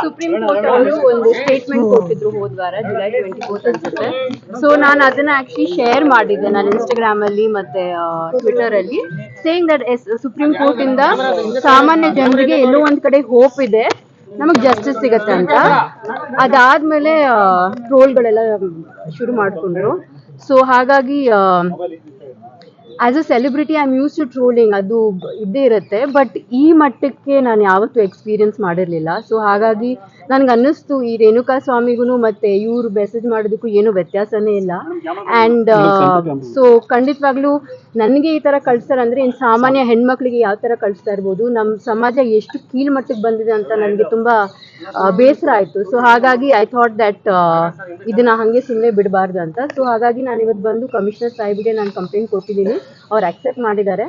Supreme court ಅವರು ಒಂದು statement ಕೊಟ್ಟಿದ್ರು ಹೋದ್ವಾರ ಜುಲೈ 24 ಅನ್ಸುತ್ತೆ. ಸೊ ನಾನು ಅದನ್ನ ಆಕ್ಚುಲಿ ಶೇರ್ ಮಾಡಿದ್ದೆ ನಾನು ಇನ್ಸ್ಟಾಗ್ರಾಮ್ ಅಲ್ಲಿ ಮತ್ತೆ ಟ್ವಿಟರ್ ಅಲ್ಲಿ, ಸೇಯಿಂಗ್ ದಟ್ ಸುಪ್ರೀಂ ಕೋರ್ಟ್ ಇಂದ ಸಾಮಾನ್ಯ ಜನರಿಗೆ ಎಲ್ಲೋ ಒಂದ್ ಕಡೆ ಹೋಪ್ ಇದೆ, ನಮಗ್ ಜಸ್ಟಿಸ್ ಸಿಗತ್ತೆ ಅಂತ. ಅದಾದ್ಮೇಲೆ ಟ್ರೋಲ್ಗಳೆಲ್ಲ ಶುರು ಮಾಡ್ಕೊಂಡ್ರು. ಸೊ ಹಾಗಾಗಿ as a celebrity I am use to trolling, ಅದು ಇದ್ದೇ ಇರುತ್ತೆ. ಬಟ್ ಈ ಮಟ್ಟಕ್ಕೆ ನಾನು ಯಾವತ್ತೂ ಎಕ್ಸ್ಪೀರಿಯನ್ಸ್ ಮಾಡಿರಲಿಲ್ಲ. ಸೊ ಹಾಗಾಗಿ ನನಗೆ ಅನ್ನಿಸ್ತು ಈ ರೇಣುಕಾ ಸ್ವಾಮಿಗೂ ಮತ್ತೆ ಇವ್ರು ಮೆಸೇಜ್ ಮಾಡೋದಕ್ಕೂ ಏನು ವ್ಯತ್ಯಾಸನೇ ಇಲ್ಲ. ಆ್ಯಂಡ್ ಸೊ ಖಂಡಿತವಾಗ್ಲೂ ನನಗೆ ಈ ಥರ ಕಳಿಸ್ತಾರೆ ಅಂದರೆ ಇನ್ನು ಸಾಮಾನ್ಯ ಹೆಣ್ಮಕ್ಳಿಗೆ ಯಾವ ಥರ ಕಳಿಸ್ತಾ ಇರ್ಬೋದು, ನಮ್ಮ ಸಮಾಜ ಎಷ್ಟು ಕೀಳ್ಮಟ್ಟಕ್ಕೆ ಬಂದಿದೆ ಅಂತ ನನಗೆ ತುಂಬ ಬೇಸರ ಆಯಿತು. ಸೊ ಹಾಗಾಗಿ ಐ ಥಾಟ್ ದ್ಯಾಟ್ ಇದನ್ನು ಹಾಗೆ ಸುಮ್ಮನೆ ಬಿಡಬಾರ್ದು ಅಂತ. ಸೊ ಹಾಗಾಗಿ ನಾನು ಇವತ್ತು ಬಂದು ಕಮಿಷನರ್ ಸಾಹೇಬ್ಗೆ ನಾನು ಕಂಪ್ಲೇಂಟ್ ಕೊಟ್ಟಿದ್ದೀನಿ, ಅವ್ರು ಅಕ್ಸೆಪ್ಟ್ ಮಾಡಿದ್ದಾರೆ.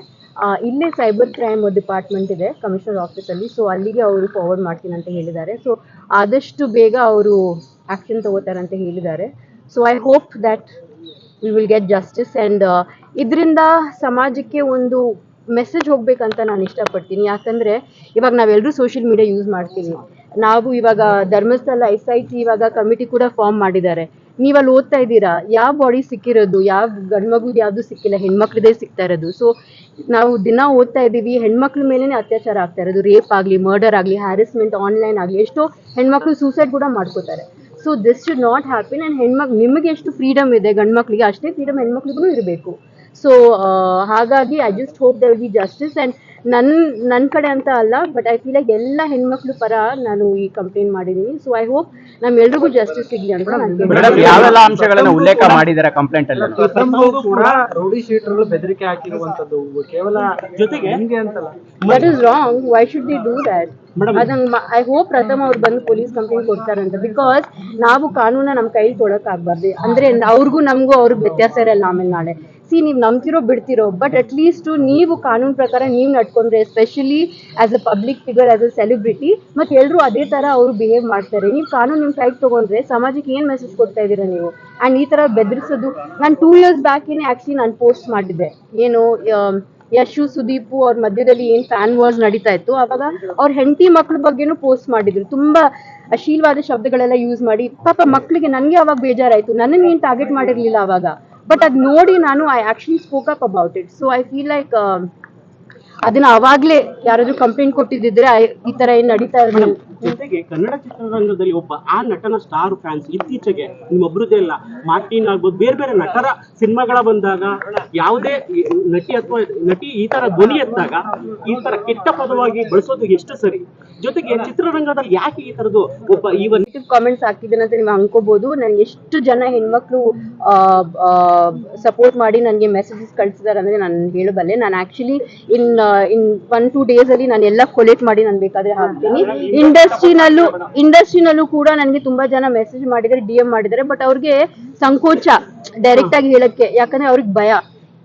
ಇಲ್ಲೇ ಸೈಬರ್ ಕ್ರೈಮ್ ಡಿಪಾರ್ಟ್ಮೆಂಟ್ ಇದೆ ಕಮಿಷನರ್ ಆಫೀಸಲ್ಲಿ, ಸೊ ಅಲ್ಲಿಗೆ ಅವರು ಫಾರ್ವರ್ಡ್ ಮಾಡ್ತೀನಿ ಅಂತ ಹೇಳಿದ್ದಾರೆ. ಸೊ ಆದಷ್ಟು ಬೇಗ ಅವರು ಆ್ಯಕ್ಷನ್ ತಗೋತಾರೆ ಅಂತ ಹೇಳಿದ್ದಾರೆ. So I hope that we will get justice. And ಇದರಿಂದ ಸಮಾಜಕ್ಕೆ ಒಂದು ಮೆಸೇಜ್ ಹೋಗ್ಬೇಕಂತ ನಾನು ಇಷ್ಟಪಡ್ತೀನಿ. ಯಾಕಂದರೆ ಇವಾಗ ನಾವೆಲ್ಲರೂ ಸೋಷಿಯಲ್ ಮೀಡಿಯಾ ಯೂಸ್ ಮಾಡ್ತೀವಿ. ನಾವು ಇವಾಗ ಧರ್ಮಸ್ಥಳ SIT ಇವಾಗ ಕಮಿಟಿ ಕೂಡ ಫಾರ್ಮ್ ಮಾಡಿದ್ದಾರೆ. ನೀವಲ್ಲಿ ಓದ್ತಾ ಇದ್ದೀರಾ, ಯಾವ ಬಾಡಿ ಸಿಕ್ಕಿರೋದು, ಯಾವ ಗಂಡು ಮಗು ಯಾವುದು ಸಿಕ್ಕಿಲ್ಲ, ಹೆಣ್ಮಕ್ಳದೇ ಸಿಗ್ತಾ ಇರೋದು. ಸೊ ನಾವು ದಿನ ಓದ್ತಾ ಇದ್ದೀವಿ, ಹೆಣ್ಮಕ್ಳ ಮೇಲೇ ಅತ್ಯಾಚಾರ ಆಗ್ತಾ ಇರೋದು, ರೇಪ್ ಆಗಲಿ, ಮರ್ಡರ್ ಆಗಲಿ, ಹ್ಯಾರಸ್ಮೆಂಟ್ ಆನ್ಲೈನ್ ಆಗಲಿ, ಎಷ್ಟೋ ಹೆಣ್ಮಕ್ಳು ಸೂಸೈಡ್ ಕೂಡ ಮಾಡ್ಕೋತಾರೆ. So this should not happen. And ನಿಮಗೆ ಎಷ್ಟು ಫ್ರೀಡಮ್ ಇದೆ ಗಂಡು ಮಕ್ಳಿಗೆ, ಅಷ್ಟೇ ಫ್ರೀಡಮ್ ಹೆಣ್ಮಕ್ಳಿಗೂ ಇರಬೇಕು. ಸೊ ಹಾಗಾಗಿ I just hope there will be justice. And ನನ್ನ ಕಡೆ ಅಂತ ಅಲ್ಲ, ಬಟ್ ಐ ಫೀಲ್ ಲೈಕ್ ಎಲ್ಲ ಹೆಣ್ಮಕ್ಳು ಪರ ನಾನು ಈ ಕಂಪ್ಲೇಂಟ್ ಮಾಡಿದ್ದೀನಿ. ಸೊ ಐ ಹೋಪ್ ನಮ್ಮೆಲ್ರಿಗೂ ಜಸ್ಟಿಸ್ ಸಿಗ್ಲಿ ಅಂತ ನಾನು ಯಾವೆಲ್ಲ ಅಂಶಗಳನ್ನ ಉಲ್ಲೇಖ ಮಾಡಿದ್ದಾರೆ ಕಂಪ್ಲೇಂಟ್ ಅಲ್ಲಿ? ಕೂಡ ರೌಡಿ ಶೀಟರ್ಗಳು ಬೆದರಿಕೆ ಹಾಕಿರುವಂತದ್ದು ಕೇವಲ ಜೊತೆಗೆ ನಿಮಗೆ ಅಂತಲ್ಲ. That is wrong. Why should the do that? ಅದನ್ನ ಐ ಹೋಪ್ ಪ್ರಥಮ ಅವ್ರು ಬಂದು ಪೊಲೀಸ್ ಕಂಪ್ಲೇಂಟ್ ಕೊಡ್ತಾರಂತ. ಬಿಕಾಸ್ ನಾವು ಕಾನೂನ ನಮ್ಮ ಕೈಲಿ ತೊಡಕಾಗಬಾರ್ದು. ಅಂದ್ರೆ ಅವ್ರಿಗೂ ನಮಗೂ ಅವ್ರಿಗೆ ವ್ಯತ್ಯಾಸ ಇರಲ್ಲ ಆಮೇಲೆ ನಾಳೆ. ನೀವು ನಂಬ್ತಿರೋ ಬಿಡ್ತಿರೋ, ಬಟ್ ಅಟ್ಲೀಸ್ಟ್ ನೀವು ಕಾನೂನು ಪ್ರಕಾರ ನೀವು ನಡ್ಕೊಂಡ್ರೆ, especially as a public figure, as a celebrity, ಮತ್ತು ಎಲ್ಲರೂ ಅದೇ ಥರ ಅವರು ಬಿಹೇವ್ ಮಾಡ್ತಾರೆ. ನೀವು ಕಾನೂನು ನಿಮ್ಮ ಕೈಗೆ ತೊಗೊಂಡ್ರೆ ಸಮಾಜಕ್ಕೆ ಏನು ಮೆಸೇಜ್ ಕೊಡ್ತಾ ಇದ್ದೀರಾ ನೀವು? ಆ್ಯಂಡ್ ಈ ಥರ ಬೆದರಿಸೋದು, ನಾನು 2 years ಬ್ಯಾಕೇನೆ ಆ್ಯಕ್ಚುಲಿ ನಾನು ಪೋಸ್ಟ್ ಮಾಡಿದ್ದೆ. ಏನು ಯಶು ಸುದೀಪು ಅವ್ರ ಮಧ್ಯದಲ್ಲಿ ಏನು ಫ್ಯಾನ್ ವಾರ್ಸ್ ನಡೀತಾ ಇತ್ತು, ಆವಾಗ ಅವ್ರ ಹೆಂಡತಿ ಮಕ್ಳ ಬಗ್ಗೆನೂ ಪೋಸ್ಟ್ ಮಾಡಿದ್ರು. ತುಂಬ ಅಶ್ಲೀಲವಾದ ಶಬ್ದಗಳೆಲ್ಲ ಯೂಸ್ ಮಾಡಿ. ಪಾಪ ಮಕ್ಕಳಿಗೆ ನನಗೆ ಅವಾಗ ಬೇಜಾರಾಯಿತು. ನನ್ನನ್ನು ಏನು ಟಾರ್ಗೆಟ್ ಮಾಡಿರಲಿಲ್ಲ ಅವಾಗ, ಬಟ್ ಅದು ನೋಡಿ ನಾನು I actually spoke up about it. So I feel like ಅದನ್ನ ಅವಾಗಲೇ ಯಾರಾದ್ರೂ ಕಂಪ್ಲೇಂಟ್ ಕೊಟ್ಟಿದ್ದಿದ್ರೆ ಈ ತರ ಏನು ನಡೀತಾ ಇರಲಿಲ್ಲ. ಜೊತೆಗೆ ಕನ್ನಡ ಚಿತ್ರರಂಗದಲ್ಲಿ ಒಬ್ಬ ಆ ನಟನ ಸ್ಟಾರ್ ಫ್ಯಾನ್ಸ್ ಇತ್ತೀಚೆಗೆ ನಿಮ್ಮೊಬ್ರದ್ದೇ ಇಲ್ಲ, ಮಾರ್ಟಿನ್ ಆಗ್ಬೋದು, ಬೇರೆ ಬೇರೆ ನಟರ ಸಿನಿಮಾಗಳ ಬಂದಾಗ ಯಾವುದೇ ನಟಿ ಅಥವಾ ನಟಿ ಈ ತರ ಧ್ವನಿ ಎತ್ತಾಗ ಈ ತರ ಕೆಟ್ಟ ಪದವಾಗಿ ಬಳಸೋದು ಎಷ್ಟು ಸರಿ? ಜೊತೆಗೆ ಚಿತ್ರರಂಗದಲ್ಲಿ ಯಾಕೆ ಈ ತರದ್ದು ಒಬ್ಬ ಈವನ್ ಕಾಮೆಂಟ್ಸ್ ಹಾಕಿದ್ದೇನೆ ಅಂತ ನೀವು ಅನ್ಕೋಬಹುದು. ನನ್ಗೆ ಎಷ್ಟು ಜನ ಹೆಣ್ಮಕ್ಳು ಸಪೋರ್ಟ್ ಮಾಡಿ ನನಗೆ ಮೆಸೇಜಸ್ ಕಳಿಸಿದಾರೆ ಅಂದ್ರೆ ನಾನು ಹೇಳಬಲ್ಲೆ. ನಾನು ಆಕ್ಚುಲಿ ಇನ್ 1-2 days ಅಲ್ಲಿ ನಾನು ಎಲ್ಲ ಕೊಲೆಕ್ಟ್ ಮಾಡಿ ನಾನು ಬೇಕಾದ್ರೆ ಹಾಕ್ತೀನಿ. ಇಂಡಸ್ಟ್ರಿನಲ್ಲೂ ಕೂಡ ನನಗೆ ತುಂಬಾ ಜನ ಮೆಸೇಜ್ ಮಾಡಿದ್ದಾರೆ, DM ಮಾಡಿದ್ದಾರೆ. ಬಟ್ ಅವ್ರಿಗೆ ಸಂಕೋಚ ಡೈರೆಕ್ಟ್ ಆಗಿ ಹೇಳಕ್ಕೆ, ಯಾಕಂದ್ರೆ ಅವ್ರಿಗೆ ಭಯ.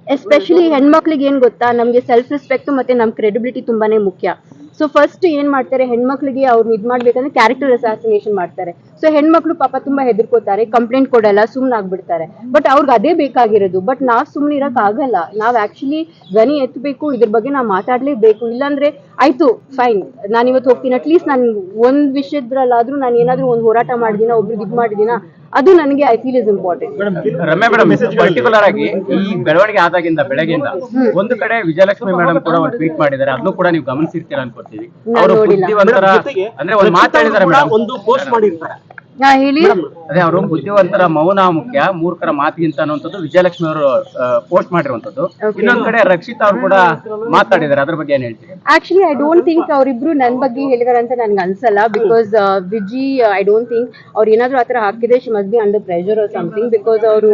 ಎಸ್ಪೆಷಲಿ ಹೆಣ್ಮಕ್ಳಿಗೆ ಏನ್ ಗೊತ್ತಾ, ನಮ್ಗೆ ಸೆಲ್ಫ್ ರೆಸ್ಪೆಕ್ಟ್ ಮತ್ತೆ ನಮ್ ಕ್ರೆಡಿಬಿಲಿಟಿ ತುಂಬಾನೇ ಮುಖ್ಯ. ಸೊ ಫಸ್ಟ್ ಏನ್ ಮಾಡ್ತಾರೆ, ಹೆಣ್ಮಕ್ಳಿಗೆ ಅವ್ರನ್ನ ಇದ್ ಮಾಡ್ಬೇಕಂದ್ರೆ ಕ್ಯಾರೆಕ್ಟರ್ ಅಸಾಸಿನೇಷನ್ ಮಾಡ್ತಾರೆ. ಸೊ ಹೆಣ್ಮಕ್ಳು ಪಾಪ ತುಂಬಾ ಹೆದರ್ಕೋತಾರೆ, ಕಂಪ್ಲೇಂಟ್ ಕೊಡಲ್ಲ, ಸುಮ್ನೆ ಆಗ್ಬಿಡ್ತಾರೆ. ಬಟ್ ಅವ್ರಿಗೆ ಅದೇ ಬೇಕಾಗಿರೋದು. ಬಟ್ ನಾವ್ ಸುಮ್ನೆ ಇರಕ್ ಆಗಲ್ಲ. ನಾವ್ ಆಕ್ಚುಲಿ ಧ್ವನಿ ಎತ್ತಬೇಕು, ಇದ್ರ ಬಗ್ಗೆ ನಾವ್ ಮಾತಾಡ್ಲೇಬೇಕು. ಇಲ್ಲಾಂದ್ರೆ ಆಯ್ತು ಫೈನ್, ನಾನು ಇವತ್ತು ಹೋಗ್ತೀನಿ, ಅಟ್ಲೀಸ್ಟ್ ನಾನು ಒಂದ್ ವಿಷಯದ್ರಲ್ಲಾದ್ರೂ ನಾನು ಏನಾದ್ರೂ ಒಂದು ಹೋರಾಟ ಮಾಡಿದಿನ, ಒಬ್ರಿಗೆ ಇದ್ ಮಾಡಿದಿನ, ಅದು ನನಗೆ I feel is important. Ramya madam, particular ಆಗಿ ಈ ಬೆಳವಣಿಗೆ ಆದಾಗಿಂದ ಬೆಳಗ್ಗೆಯಿಂದ ಒಂದು ಕಡೆ ವಿಜಯಲಕ್ಷ್ಮಿ ಮೇಡಮ್ ಕೂಡ ಒಂದು ಟ್ವೀಟ್ ಮಾಡಿದ್ದಾರೆ, ಅದನ್ನು ಕೂಡ ನೀವು ಗಮನಿಸಿರ್ತೀರಾ ಅನ್ಕೊಳ್ತೀವಿ. ಅವರು ಬುದ್ಧಿವಂತರ ಅಂದ್ರೆ ಒಂದು ಮಾತಾಡಿದ್ದಾರೆ ಮೇಡಮ್, ಒಂದು ಪೋಸ್ಟ್ ಮಾಡಿರ್ತಾರೆ. ಹೇಳಿ, ಅದೇ ಅವರು ಬುದ್ಧಿವಂತರ ಮೌನ ಮುಖ್ಯ, ಮೂರ್ಖರ ಮಾತಿಗಿಂತ ಅನ್ನುವಂಥದ್ದು ವಿಜಯಲಕ್ಷ್ಮಿ ಅವರು ಪೋಸ್ಟ್ ಮಾಡಿರುವಂತದ್ದು. ಇನ್ನೊಂದ್ ಕಡೆ ರಕ್ಷಿತಾ ಅವರು ಕೂಡ ಮಾತಾಡಿದ್ದಾರೆ, ಅದ್ರ ಬಗ್ಗೆ ಏನ್ ಹೇಳ್ತೀವಿ? ಆಕ್ಚುಲಿ ಐ ಡೋಂಟ್ ಥಿಂಕ್ ಅವರಿಬ್ರು ನನ್ ಬಗ್ಗೆ ಹೇಳಿದಾರೆ ಅಂತ ನನ್ಗೆ ಅನ್ಸಲ್ಲ. Because Viji I don't think ಅವ್ರು ಏನಾದ್ರು ಆತರ ಹಾಕಿದ್ರೆ she must be under pressure or something. Because ಅವರು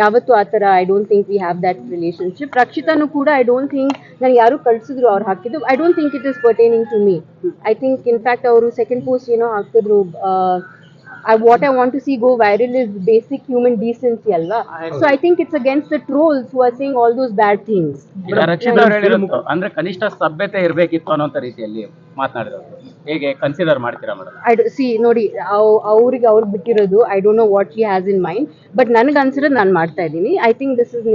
ಯಾವತ್ತು ಆತರ I don't think we have that relationship. ರಕ್ಷಿತಾನು ಕೂಡ ಐ ಡೋಂಟ್ ಥಿಂಕ್ ನನಗೆ ಯಾರು ಕಳ್ಸಿದ್ರು ಅವ್ರು ಹಾಕಿದ್ದು. I don't think it is pertaining to me. I think in fact ಅವರು ಸೆಕೆಂಡ್ ಪೋಸ್ಟ್ ಏನೋ ಹಾಕಿದ್ರು, what I want to see go viral is basic human decency alva. So I think it's against the trolls who are saying all those bad things. Rakshita ಅವರು ಹೇಳಿದ್ರು ಅಂದ್ರೆ ಕನಿಷ್ಠ ಸಭ್ಯತೆ ಇರಬೇಕಿತ್ತು ಅನ್ನೋ ರೀತಿಯಲ್ಲಿ ಮಾತನಾಡಿದ್ರು. ಹೇಗೆ ಕನ್ಸಿಡರ್ ಮಾಡ್ತೀರಾ ಮೇಡಮ್? ಸಿ ನೋಡಿ, ಅವ್ರಿಗೆ ಬಿಟ್ಟಿರೋದು, I don't know what she has in mind. But ನನಗೆ ಅನ್ಸಿರೋದು ನಾನು ಮಾಡ್ತಾ ಇದ್ದೀನಿ. ಐ ಥಿಂಕ್ ದಿಸ್ ಇಸ್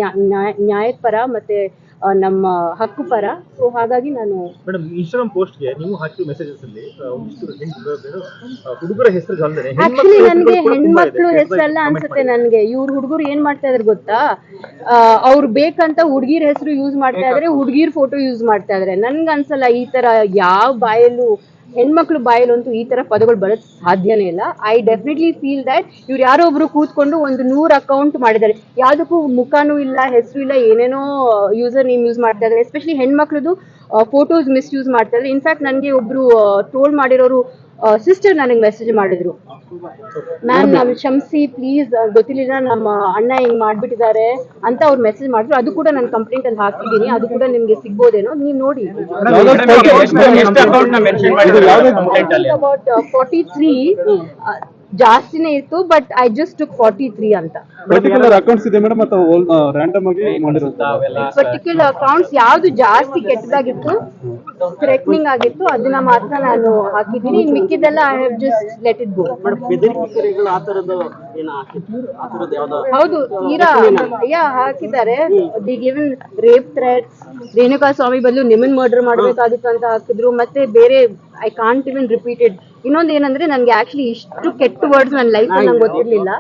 ನ್ಯಾಯದ ಪರ ಮತ್ತೆ ನಮ್ಮ ಹಕ್ಕು ಪರ. ಸೊ ಹಾಗಾಗಿ ನಾನು ಮೇಡಮ್ ಇನ್ಸ್ಟಾಗ್ರಾಮ್ ಪೋಸ್ಟ್ಗೆ ನೀವು ಹಾಕಿರೋ ಮೆಸೇಜಸ್ ಅಲ್ಲಿ ಹುಡುಗರ ಹೆಸರು ಅಲ್ಲದೆ ಆಕ್ಚುಲಿ ನನ್ಗೆ ಹೆಣ್ಮಕ್ಳು ಹೆಸರಲ್ಲ ಅನ್ಸುತ್ತೆ. ನನ್ಗೆ ಇವ್ರು ಹುಡುಗರು ಏನ್ ಮಾಡ್ತಾ ಇದಾರೆ ಗೊತ್ತಾ, ಅವ್ರು ಬೇಕಂತ ಹುಡ್ಗಿರ್ ಹೆಸರು ಯೂಸ್ ಮಾಡ್ತಾ ಇದಾರೆ, ಹುಡ್ಗಿರ್ ಫೋಟೋ ಯೂಸ್ ಮಾಡ್ತಾ ಇದಾರೆ. ನನ್ಗೆ ಅನ್ಸಲ್ಲ ಈ ತರ ಯಾವ ಬಾಯಲ್ಲೂ ಹೆಣ್ಮಕ್ಳು ಬಾಯಲ್ಲಂತೂ ಈ ತರ ಪದಗಳು ಬರೋದ್ ಸಾಧ್ಯನೇ ಇಲ್ಲ. ಐ ಡೆಫಿನೆಟ್ಲಿ ಫೀಲ್ ದಟ್ ಇವ್ರು ಯಾರೋ ಒಬ್ರು ಕೂತ್ಕೊಂಡು ಒಂದು 100 ಅಕೌಂಟ್ ಮಾಡಿದ್ದಾರೆ, ಯಾವ್ದಕ್ಕೂ ಮುಖನೂ ಇಲ್ಲ, ಹೆಸರು ಇಲ್ಲ, ಏನೇನೋ ಯೂಸರ್ ನೇಮ್ ಯೂಸ್ ಮಾಡ್ತಾ ಇದಾರೆ. ಎಸ್ಪೆಷಲಿ ಹೆಣ್ಮಕ್ಳದು ಫೋಟೋಸ್ ಮಿಸ್ಯೂಸ್ ಮಾಡ್ತಾ ಇದ್ದಾರೆ. ಇನ್ಫ್ಯಾಕ್ಟ್ ನನಗೆ ಒಬ್ರು ಟ್ರೋಲ್ ಮಾಡಿರೋರು ಸಿಸ್ಟರ್ ನನಗೆ ಮೆಸೇಜ್ ಮಾಡಿದ್ರು, ಮ್ಯಾಮ್ ನಮ್ ಕ್ಷಮಿಸಿ ಪ್ಲೀಸ್, ಗೊತ್ತಿಲ್ಲ ನಮ್ಮ ಅಣ್ಣ ಹಿಂಗ್ ಮಾಡ್ಬಿಟ್ಟಿದ್ದಾರೆ ಅಂತ ಅವ್ರು ಮೆಸೇಜ್ ಮಾಡಿದ್ರು. ಅದು ಕೂಡ ನಾನು ಕಂಪ್ಲೇಂಟ್ ಅಲ್ಲಿ ಹಾಕಿದ್ದೀನಿ, ಅದು ಕೂಡ ನಿಮ್ಗೆ ಸಿಗ್ಬೋದೇನೋ, ನೀವು ನೋಡಿ. ಅಬೌಟ್ 43 ಜಾಸ್ತಿನೇ ಇತ್ತು, ಬಟ್ ಐ ಜಸ್ಟ್ ಟುಕ್ 43 ಅಂತ. ಪರ್ಟಿಕ್ಯುಲರ್ ಅಕೌಂಟ್ಸ್ ಇದೆ ಮೇಡಮ್ ಅಥವಾ ರ್ಯಾಂಡಮ್ ಆಗಿ ಮಾಡಿರೋದು? ಪರ್ಟಿಕ್ಯುಲರ್ ಅಕೌಂಟ್ಸ್ ಯಾವ್ದು ಜಾಸ್ತಿ ಕೆಟ್ಟದಾಗಿತ್ತು, ಥ್ರೆಟ್ನಿಂಗ್ ಆಗಿತ್ತು, ಅದನ್ನ ಮಾತ್ರ ನಾನು ಹಾಕಿದ್ದೀನಿ. ಇನ್ ಮಿಕ್ಕಿದೆಲ್ಲ I have just let it go. ಬೆದರಿಕೆಗಳು ಆ ತರದ್ದು ಏನೋ ಹಾಕಿದ್ರು, ಆ ತರದ್ದು ಯಾವ್ದೋ ಹೌದು ತೀರಾ ಹಾಕಿದ್ದಾರೆ. The given rape threats, Renuka Swamy ಬದಲು ನಿಮ್ಮನ್ ಮರ್ಡರ್ ಮಾಡ್ಬೇಕಾಗಿತ್ತು ಅಂತ ಹಾಕಿದ್ರು. ಮತ್ತೆ ಬೇರೆ ಐ ಕಾಂಟ್ ಇವನ್ ರಿಪೀಟೆಡ್. ಇನ್ನೊಂದು ಏನಂದ್ರೆ ನನ್ಗೆ ಆಕ್ಚುಲಿ ಇಷ್ಟು ಕೆಟ್ಟ ವರ್ಡ್ಸ್ ನನ್ನ ಲೈಫ್ ಅಲ್ಲಿ ನಂಗೆ ಗೊತ್ತಿರ್ಲಿಲ್ಲ,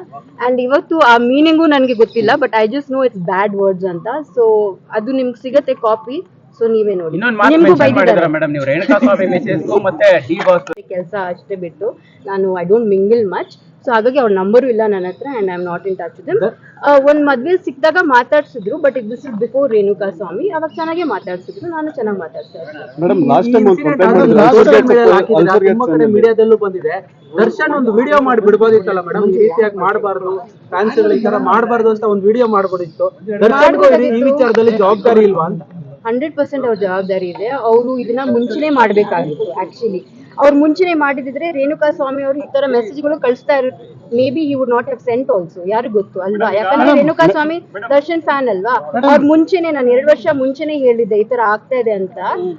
ಅಂಡ್ ಇವತ್ತು ಆ ಮೀನಿಂಗು ನನ್ಗೆ ಗೊತ್ತಿಲ್ಲ, but I just know it's bad words ಅಂತ. ಸೊ ಅದು ನಿಮ್ಗೆ ಸಿಗತ್ತೆ ಕಾಪಿ, ಸೊ ನೀವೇ ನೋಡಿ. ನಿಮ್ಗೂ ಬೈದಿದ್ದಾರೆ ಮೇಡಮ್ ನೀವು ರೇಣುಕಾ ಸ್ವಾಮಿ ಮೆಸೇಜ್ ಮತ್ತೆ ಡಿ ಬಾಸ್ ಕೆಲಸ ಅಷ್ಟೇ ಬಿಟ್ಟು ನಾನು I don't mingle much. So ಹಾಗಾಗಿ ಅವ್ರ ನಂಬರು ಇಲ್ಲ ನನ್ನ ಹತ್ರ, and I am not in touch with them. ಒಂದ್ ಮದ್ವೆಲ್ ಸಿಕ್ಕಿದಾಗ ಮಾತಾಡ್ಸಿದ್ರು, but this is before Renuka Swamy. ಅವಾಗ ಚೆನ್ನಾಗೆ ಮಾತಾಡ್ಸಿದ್ರು, ನಾನು ಚೆನ್ನಾಗಿ ಮಾತಾಡ್ತಾ ಇದ್ದೆ. ಮೇಡಮ್ ಲಾಸ್ಟ್ ಟೈಮ್ ಮೀಡಿಯಾದಲ್ಲೂ ಬಂದಿದೆ. ದರ್ಶನ್ ಒಂದು ವಿಡಿಯೋ ಮಾಡಿ ಬಿಡ್ಬೋದಿತ್ತಲ್ಲ ಮೇಡಮ್, ಈ ರೀತಿಯಾಗಿ ಮಾಡಬಾರ್ದು, ಫ್ಯಾನ್ಸ್ ಈ ತರ ಮಾಡಬಾರ್ದು ಅಂತ ಒಂದು ವಿಡಿಯೋ ಮಾಡ್ಬೋದಿತ್ತು. ದರ್ಶನ್ ಈ ವಿಚಾರದಲ್ಲಿ ಜವಾಬ್ದಾರಿ ಇಲ್ವಾ ಅಂತ? 100% ಅವ್ರ ಜವಾಬ್ದಾರಿ ಇದೆ. ಅವರು ಇದನ್ನ ಮುಂಚೆನೆ ಮಾಡ್ಬೇಕಾಗಿತ್ತು. ಆಕ್ಚುಲಿ ಅವ್ರು ಮುಂಚೆನೆ ಮಾಡಿದಿದ್ರೆ ರೇಣುಕಾ ಸ್ವಾಮಿ ಅವರು ಈ ತರ ಮೆಸೇಜ್ಗಳು ಕಳಿಸ್ತಾ ಇರೋ, maybe you would not have sent also, ಯಾರು ಗೊತ್ತು ಅಲ್ವಾ? ಯಾಕಂದ್ರೆ ರೇಣುಕಾ ಸ್ವಾಮಿ ದರ್ಶನ್ ಫ್ಯಾನ್ ಅಲ್ವಾ. ಅವ್ರ ಮುಂಚೆನೆ ನಾನು 2 ವರ್ಷ ಮುಂಚೆನೆ ಹೇಳಿದ್ದೆ ಈ ತರ ಆಗ್ತಾ ಇದೆ ಅಂತ.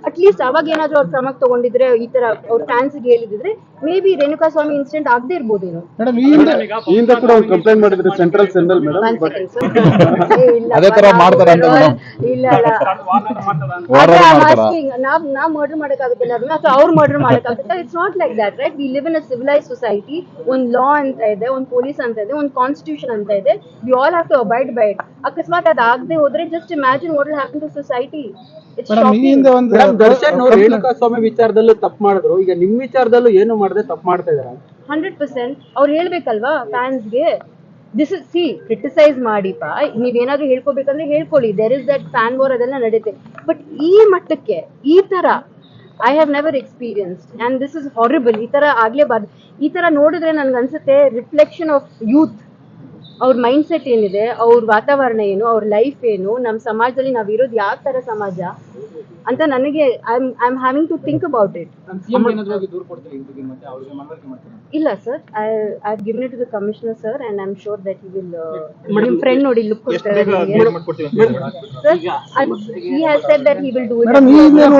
ಅಟ್ಲೀಸ್ಟ್ ಅವಾಗ ಏನಾದ್ರು ಅವ್ರ ಕ್ರಮ ತಗೊಂಡಿದ್ರೆ, ಈ ತರ ಅವ್ರ ಫ್ಯಾನ್ಸ್ ಗೆ ಹೇಳಿದ್ರೆ, maybe Renuka Swamy incident ಆಗದೆ ಇರ್ಬೋದೇನೋ. ಈಗ ಕೂಡ ಒಂದು ಕಂಪ್ಲೇಂಟ್ ಮಾಡಿದ್ರೆ ಸೆಂಟ್ರಲ್ ಸೆಂಟ್ರಲ್ ಮೇಡಮ್ ಅದೇ ತರ ಮಾಡ್ತಾರೆ ಅಂತ ಮೇಡಮ್. ಇಲ್ಲ ನಾವ್ ಮರ್ಡರ್ ಮಾಡಕ್ಕಾಗುತ್ತಿಲ್ಲ ಅಥವಾ ಅವ್ರು ಮರ್ಡರ್ ಮಾಡಕ್ಕಾಗುತ್ತೆ? It's not like that, right? We live in a civilise society. ಒಂದ್ ಲಾ ಅಂತ ಇದೆ, ಒಂದ್ ಪೊಲೀಸ್ ಅಂತ ಇದೆ, ಒಂದ್ ಕಾನ್ಸ್ಟಿಟ್ಯೂಷನ್ ಅಂತ ಇದೆ. We all have to abide by it. ಅಕಸ್ಮಾತ್ ಅದಾಗದೆ ಹೋದ್ರೆ just imagine what will happen to society. Darshan Renuka Swamy ವಿಚಾರದಲ್ಲೂ ತಪ್ಪು ಮಾಡಿದ್ರು, ಈಗ ನಿಮ್ ವಿಚಾರದಲ್ಲೂ ಏನು ಮಾಡದೆ ತಪ್ಪು ಮಾಡ್ತಾ ಇದಾರೆ? 100% ಅವ್ರು ಹೇಳ್ಬೇಕಲ್ವಾ ಫ್ಯಾನ್ಸ್ಗೆ. ದಿಸ್ ಇಸ್ ಸಿ ಕ್ರಿಟಿಸೈಸ್ ಮಾಡಿಪ್ಪ, ನೀವೇನಾದ್ರೂ ಹೇಳ್ಕೋಬೇಕಂದ್ರೆ ಹೇಳ್ಕೊಳ್ಳಿ, there is that fan war, ಅದೆಲ್ಲ ನಡೆಯುತ್ತೆ. ಬಟ್ ಈ ಮಟ್ಟಕ್ಕೆ ಈ ತರ I have never experienced, and this is horrible. ಈ ತರ ಆಗ್ಲೇಬಾರ್ದು. ಈ ತರ ನೋಡಿದ್ರೆ ನನ್ಗೆ ಅನ್ಸುತ್ತೆ ರಿಫ್ಲೆಕ್ಷನ್ ಆಫ್ ಯೂತ್. ಅವ್ರ ಮೈಂಡ್ ಸೆಟ್ ಏನಿದೆ, ಅವ್ರ ವಾತಾವರಣ ಏನು, ಅವ್ರ ಲೈಫ್ ಏನು, ನಮ್ಮ ಸಮಾಜದಲ್ಲಿ ನಾವಿರೋದು ಯಾವ ತರ ಸಮಾಜ ಅಂತ ನನಗೆ I am having to think about it. ಇಲ್ಲ sir, I given it to the commissioner sir, and I am sure that he will. ನಿಮ್ಮ ಫ್ರೆಂಡ್ ನೋಡಿ ಲುಕ್ ಕೊಡ್ತಾರೆ sir. He has said that he will do it.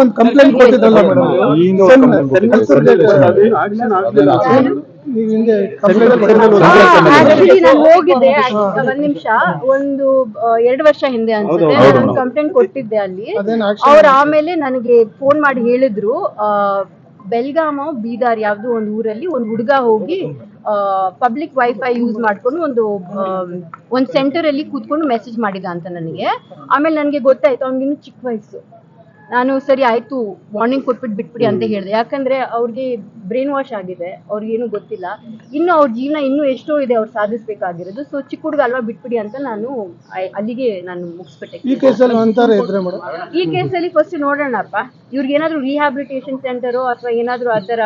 ಒಂದು complaint ಕೊಟ್ಟಿದ್ದಲ್ಲ ನಾನು ಹೋಗಿದ್ದೆ ಒಂದ್ ನಿಮಿಷ, ಒಂದು 2 ವರ್ಷ ಹಿಂದೆ ಅನ್ಸುತ್ತೆ, ನಾನು ಕಂಪ್ಲೇಂಟ್ ಕೊಟ್ಟಿದ್ದೆ ಅಲ್ಲಿ. ಅವ್ರು ಆಮೇಲೆ ನನಗೆ ಫೋನ್ ಮಾಡಿ ಹೇಳಿದ್ರು, ಬೆಲ್ಗಾಮ ಬೀದರ್ ಯಾವ್ದು ಒಂದು ಊರಲ್ಲಿ ಒಂದು ಹುಡುಗ ಹೋಗಿ ಪಬ್ಲಿಕ್ ವೈಫೈ ಯೂಸ್ ಮಾಡ್ಕೊಂಡು ಒಂದು ಸೆಂಟರ್ ಅಲ್ಲಿ ಕೂತ್ಕೊಂಡು ಮೆಸೇಜ್ ಮಾಡಿದ ಅಂತ ನನಗೆ. ಆಮೇಲೆ ನನಗೆ ಗೊತ್ತಾಯ್ತು ಅವ್ನಿಗಿನ್ನು ಚಿಕ್ಕ ವಯಸ್ಸು. ನಾನು ಸರಿ ಆಯ್ತು ವಾರ್ನಿಂಗ್ ಕೊಟ್ಬಿಟ್ಟು ಬಿಟ್ಬಿಡಿ ಅಂತ ಹೇಳಿದೆ. ಯಾಕಂದ್ರೆ ಅವ್ರಿಗೆ ಬ್ರೈನ್ ವಾಶ್ ಆಗಿದೆ, ಅವ್ರಿಗೇನು ಗೊತ್ತಿಲ್ಲ, ಇನ್ನು ಅವ್ರ ಜೀವನ ಇನ್ನೂ ಎಷ್ಟೋ ಇದೆ ಅವ್ರು ಸಾಧಿಸ್ಬೇಕಾಗಿರೋದು. ಸೊ ಚಿಕ್ಕ ಹುಡುಗ ಅಲ್ವಾ, ಬಿಟ್ಬಿಡಿ ಅಂತ ನಾನು ಅಲ್ಲಿಗೆ ನಾನು ಮುಗಿಸ್ಬಿಟ್ಟೆ. ಈ ಕೇಸಲ್ಲಿ ಫಸ್ಟ್ ನೋಡೋಣಪ್ಪ, ಇವ್ರಿಗೆ ಏನಾದ್ರು ರಿಹ್ಯಾಬಿಲಿಟೇಷನ್ ಸೆಂಟರು ಅಥವಾ ಏನಾದ್ರು ಆ ಥರ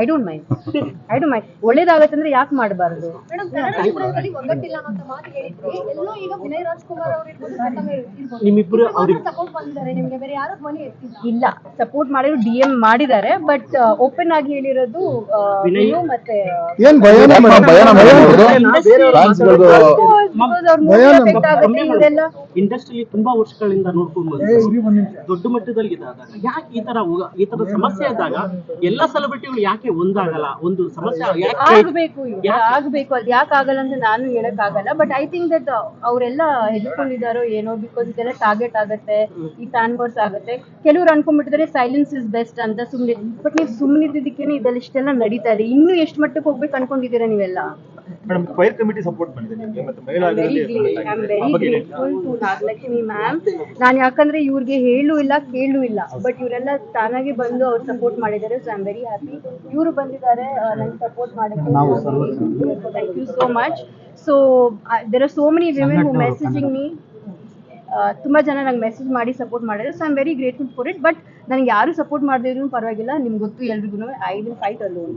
ಐ ಡೋಂಟ್ ಮೈಂಡ್ ಒಳ್ಳೇದಾಗತ್ತಂದ್ರೆ ಯಾಕೆ ಮಾಡಬಾರ್ದು? ಇಲ್ಲ, ಸಪೋರ್ಟ್ ಮಾಡಿದ್ರು, DM ಮಾಡಿದ್ದಾರೆ, ಬಟ್ ಓಪನ್ ಆಗಿ ಹೇಳಿರೋದು ವಿನಯ್ ಮತ್ತೆ ಇಂಡಸ್ಟ್ರಿಲಿ ತುಂಬಾ ವರ್ಷಗಳಿಂದ ನೋಡ್ಕೊಂಡು ಬಂದಿದ್ದೀವಿ. ದೊಡ್ಡ ಮಟ್ಟದಲ್ಲಿ ಇದ್ದಾಗ ಯಾಕೆ ಈ ತರ ಸಮಸ್ಯೆ ಇದ್ದಾಗ ಎಲ್ಲ ಸೆಲೆಬ್ರಿಟಿಗಳು ಯಾಕೆ ಒಂದಾಗಲ್ಲ? ಒಂದು ಸಮಸ್ಯೆ ಆಗ್ಬೇಕು ಅದ್ ಯಾಕೆ ಆಗಲ್ಲ ಅಂತ ನಾನು ಹೇಳಕ್ ಆಗಲ್ಲ. ಬಟ್ ಐ ಥಿಂಕ್ ದಟ್ ಅವರೆಲ್ಲ ಹೆದರ್ಕೊಂಡಿದ್ದಾರೋ ಏನೋ, ಬಿಕಾಸ್ ಇದೆಲ್ಲ ಟಾರ್ಗೆಟ್ ಆಗುತ್ತೆ, ಈ ಫ್ಯಾನ್ ವಾರ್ಸ್ ಆಗುತ್ತೆ. ಕೆಲವ್ರು ಅನ್ಕೊಂಡ್ಬಿಟ್ಟಿದ್ದಾರೆ ಸೈಲೆನ್ಸ್ ಇಸ್ ಬೆಸ್ಟ್ ಅಂತ ಸುಮ್ನೆ. ಬಟ್ ನೀವು ಸುಮ್ಮನಿದ್ದಕ್ಕೇನೆ ಇದೆಲ್ಲ ಇಷ್ಟೆಲ್ಲ ನಡೀತಾ ಇದೆ. ಇನ್ನು ಎಷ್ಟು ಮಟ್ಟಕ್ಕೆ ಹೋಗ್ಬೇಕು ಅನ್ಕೊಂಡಿದ್ದೀರಾ ನೀವೆಲ್ಲ? ಮೇಡಮ್, ಫೈರ್ ಕಮಿಟಿ ಸಪೋರ್ಟ್ ಮಾಡಿದೆ ನಿಮಗೆ ಮತ್ತೆ ಮಹಿಳಾ very grateful to Nagalakshmi ma'am. ನಾನು ಯಾಕಂದ್ರೆ ಇವ್ರಿಗೆ ಹೇಳು ಇಲ್ಲ ಕೇಳು ಇಲ್ಲ, ಬಟ್ ಇವರೆಲ್ಲ ತಾನಾಗೆ ಬಂದು ಅವ್ರು ಸಪೋರ್ಟ್ ಮಾಡಿದ್ದಾರೆ. So I am very happy. ಇವರು ಬಂದಿದ್ದಾರೆ ನಂಗೆ ಸಪೋರ್ಟ್ ಮಾಡೋಕ್ಕೆ. Thank you so much. So there are so many women who messaging me. ತುಂಬಾ ಜನ ನಂಗೆ ಮೆಸೇಜ್ ಮಾಡಿ ಸಪೋರ್ಟ್ ಮಾಡಿದ್ರು. So I am very grateful for it. But ನನಗೆ ಯಾರು ಸಪೋರ್ಟ್ ಮಾಡದೇ ಇದ್ರು ಪರವಾಗಿಲ್ಲ, ನಿಮ್ಗೆ ಗೊತ್ತು ಎಲ್ರಿಗೂ ಐ ವಿಲ್ ಫೈಟ್ ಅಲೋನ್.